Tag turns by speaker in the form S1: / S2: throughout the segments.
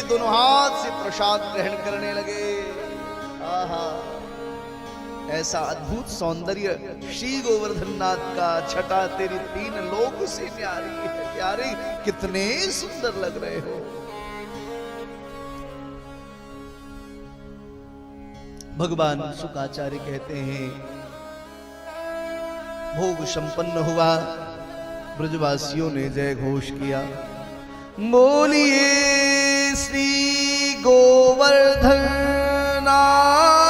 S1: दोनों हाथ से प्रसाद ग्रहण करने लगे। आहा, ऐसा अद्भुत सौंदर्य श्री गोवर्धन नाथ का। छटा तेरी तीन लोक से न्यारी है प्यारे, कितने सुंदर लग रहे हो। भगवान शुकाचार्य कहते हैं भोग संपन्न हुआ, ब्रजवासियों ने जय घोष किया, बोलिए श्री गोवर्धन नाथ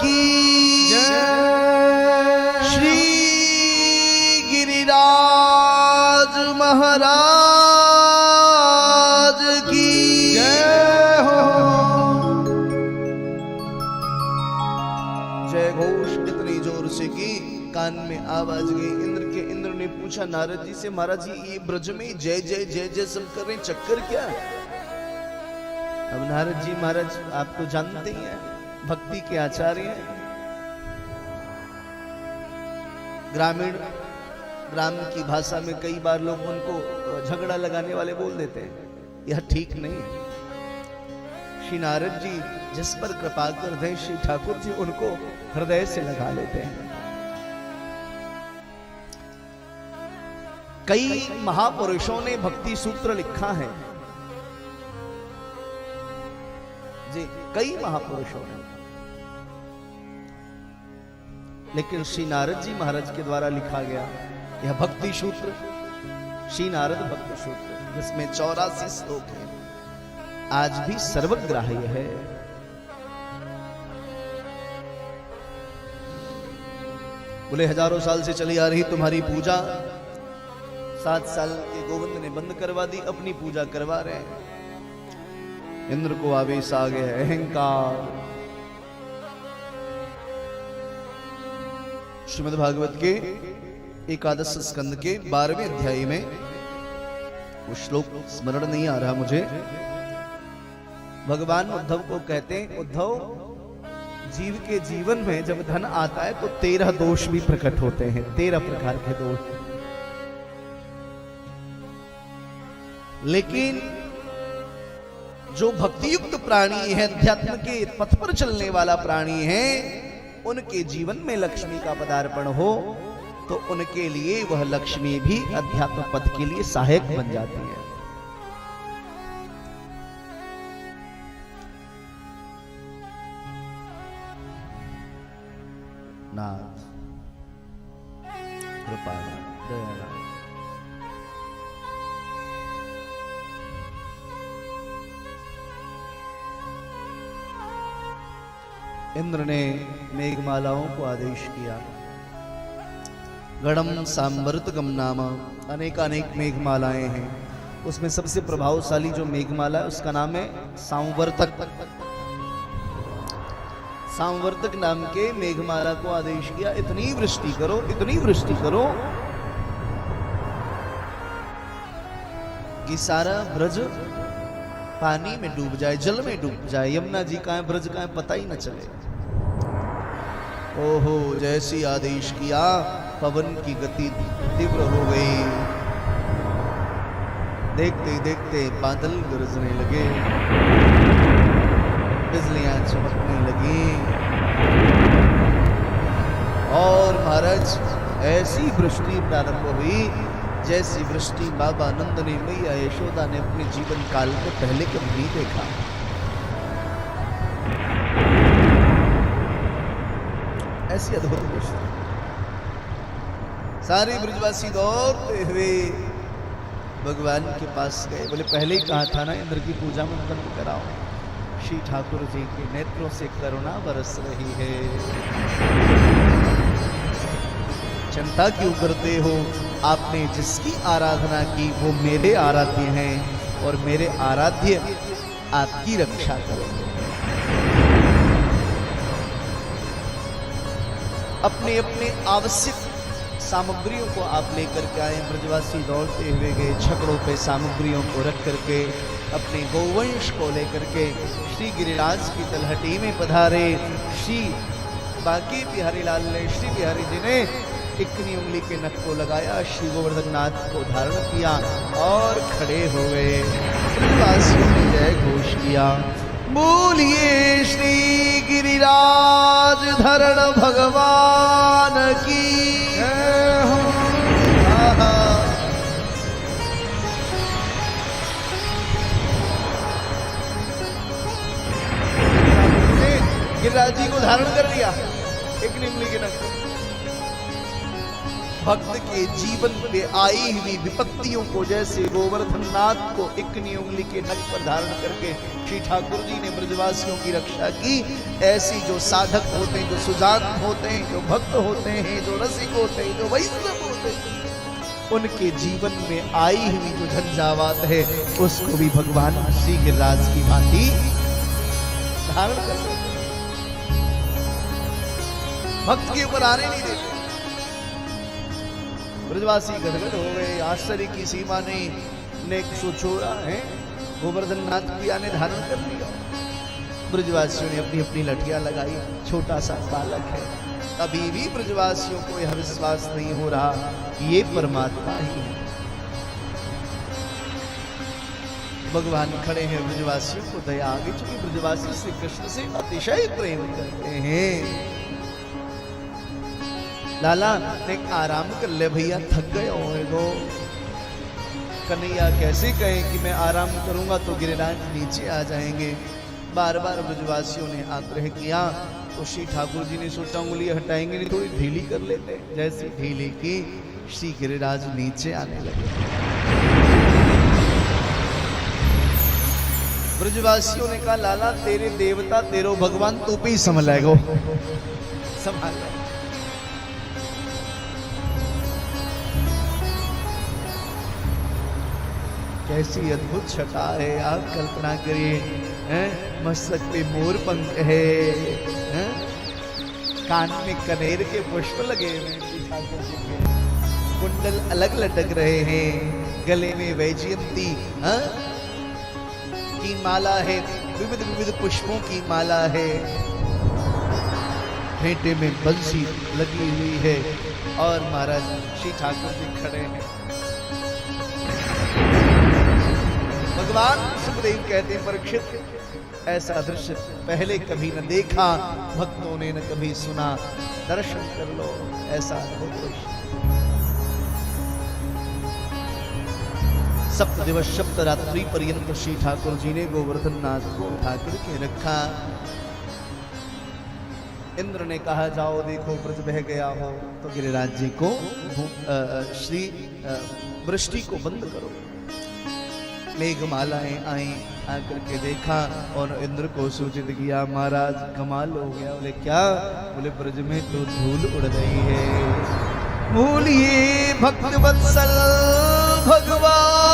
S1: की जय, श्री गिरिराज महाराज की जय हो। जय घोष इतनी जोर से की कान में आवाज गई। इंद्र ने पूछा नारद जी से, महाराज जी ये ब्रज में जय जय जय जय सब कर रहे, चक्कर क्या है? अब नारद जी महाराज आप तो जानते ही हैं, भक्ति के आचार्य हैं। ग्राम की भाषा में कई बार लोग उनको झगड़ा लगाने वाले बोल देते हैं, यह ठीक नहीं है। श्री नारद जी जिस पर कृपा कर दें श्री ठाकुर जी उनको हृदय से लगा लेते हैं। कई महापुरुषों ने भक्ति सूत्र लिखा है जी, कई महापुरुषों ने, लेकिन श्री नारद जी महाराज के द्वारा लिखा गया यह भक्ति सूत्र, श्री नारद भक्ति सूत्र, जिसमें 84 श्लोक हैं, आज भी सर्वग्राह्य है। बोले हजारों साल से चली आ रही तुम्हारी पूजा 7 साल के गोविंद ने बंद करवा दी, अपनी पूजा करवा रहे हैं। इंद्र को आवेश आ गया, अहंकार। श्रीमद् भागवत के 11 स्कंद के 12वें अध्याय में वो श्लोक स्मरण नहीं आ रहा मुझे। भगवान उद्धव को कहते हैं, उद्धव जीव के जीवन में जब धन आता है तो 13 दोष भी प्रकट होते हैं, 13 प्रकार के दोष। लेकिन जो भक्तियुक्त प्राणी है, अध्यात्म के पथ पर चलने वाला प्राणी है, उनके जीवन में लक्ष्मी का पदार्पण हो तो उनके लिए वह लक्ष्मी भी अध्यात्म पथ के लिए सहायक बन जाती है। नाथ कृपा दया। इंद्र ने मेघमालाओं को आदेश किया, गणम सांवर्तकम नाम, अनेकानेक मेघमालाएं हैं, उसमें सबसे प्रभावशाली जो मेघमाला है उसका नाम है सांवर्तक। सांवर्तक नाम के मेघमाला को आदेश किया, इतनी वृष्टि करो, इतनी वृष्टि करो कि सारा ब्रज पानी में डूब जाए, जल में डूब जाए, यमुना जी का है, ब्रज का है, पता ही न चले। ओहो, जैसी आदेश किया पवन की गति तीव्र हो गई, देखते देखते बादल गरजने लगे, बिजलियां चमकने लगी और महाराज ऐसी वृष्टि प्रारंभ हुई जैसी वृष्टि बाबा नंद ने, मैया यशोदा ने अपने जीवन काल में पहले कभी नहीं देखा। ऐसी अद्भुत वृष्टि। सारे ब्रजवासी दौड़ते हुए भगवान के पास गए, बोले पहले ही कहा था ना इंद्र की पूजा में बंद कराओ। श्री ठाकुर जी के नेत्रों से करुणा बरस रही है। चिंता क्यों करते हो, आपने जिसकी आराधना की वो मेरे आराध्य हैं और मेरे आराध्य आपकी रक्षा करेंगे। अपने अपने आवश्यक सामग्रियों को आप लेकर के आए। ब्रजवासी दौड़ते हुए गए, छकड़ों पे सामग्रियों को रख करके अपने गौवंश को लेकर के श्री गिरिराज की तलहटी में पधारे। श्री बाकी बिहारी लाल ने, श्री बिहारी जी ने इकनी उंगली के नख को लगाया, श्री गोवर्धन नाथ को धारण किया और खड़े हो गए। ब्रजवासियों ने जय घोष किया। बोलिए श्री गिरिराज धरण भगवान की जय हो। गिरिराज जी को धारण कर लिया एक निमली के नख। भक्त के जीवन पे आई हुई विपत्तियों को जैसे गोवर्धन नाथ को इकनी उंगली के नख पर धारण करके श्री ठाकुर जी ने ब्रजवासियों की रक्षा की, ऐसी जो साधक होते हैं, जो सुजान होते हैं, जो भक्त होते हैं, जो रसिक होते हैं, जो वैष्णव होते हैं, उनके जीवन में आई हुई जो झंझावात है उसको भी भगवान श्री गिरिराज की भांति धारण कर लेते, भक्त के ऊपर आने नहीं देते। ब्रजवासी गदगद हो गए, आश्चर्य की सीमा नहीं। ने सोचोरा है गोवर्धन नाथ पिया ने धारण कर लिया। ब्रजवासियों ने अपनी अपनी लठियां लगाई। छोटा सा बालक है, अभी भी ब्रजवासियों को यह विश्वास नहीं हो रहा कि ये परमात्मा ही है। भगवान खड़े हैं, ब्रजवासियों को दया आ गई, चूंकि ब्रजवासी श्री कृष्ण से अतिशय प्रेम करते हैं। लाला ने आराम कर ले भैया, थक गए होएगो। कन्हैया कैसे कहें कि मैं आराम करूंगा तो गिरिराज नीचे आ जाएंगे। बार बार ब्रजवासियों ने आग्रह किया तो श्री ठाकुर जी ने सोचा उंगली हटाएंगे नहीं, थोड़ी ढीली कर लेते। जैसी ढीली की श्री गिरिराज नीचे आने लगे। ब्रजवासियों ने कहा लाला तेरे देवता तेरो भगवान तू पे ही संभलेगो, संभाल। कैसी अद्भुत छटा है, आप कल्पना करिए। मस्तक पे मोर पंख है, कान में कनेर के पुष्प लगे हुए हैं, कुंडल अलग लटक रहे हैं, गले में वैजयंती की माला है, विविध विविध पुष्पों की माला है, फेंटे में बंसी लगी हुई है और महाराज श्री ठाकुर जी खड़े हैं। भगवान सुखदेव कहते हैं परीक्षित ऐसा दृश्य पहले कभी न देखा, भक्तों ने न कभी सुना, दर्शन कर लो ऐसा अद्भुत दृश्य। सप्त दिवस सप्त रात्रि पर्यंत श्री ठाकुर जी ने गोवर्धन नाथ को उठा करके रखा। इंद्र ने कहा जाओ देखो ब्रज बह गया हो, तो गिरिराज जी को श्री वृष्टि को बंद करो। मेघमालाएं आई, आकर के देखा और इंद्र को सूचित किया महाराज कमाल हो गया। बोले क्या? बोले ब्रज में तो धूल उड़ रही है। बोलिए भक्त वत्सल भगवान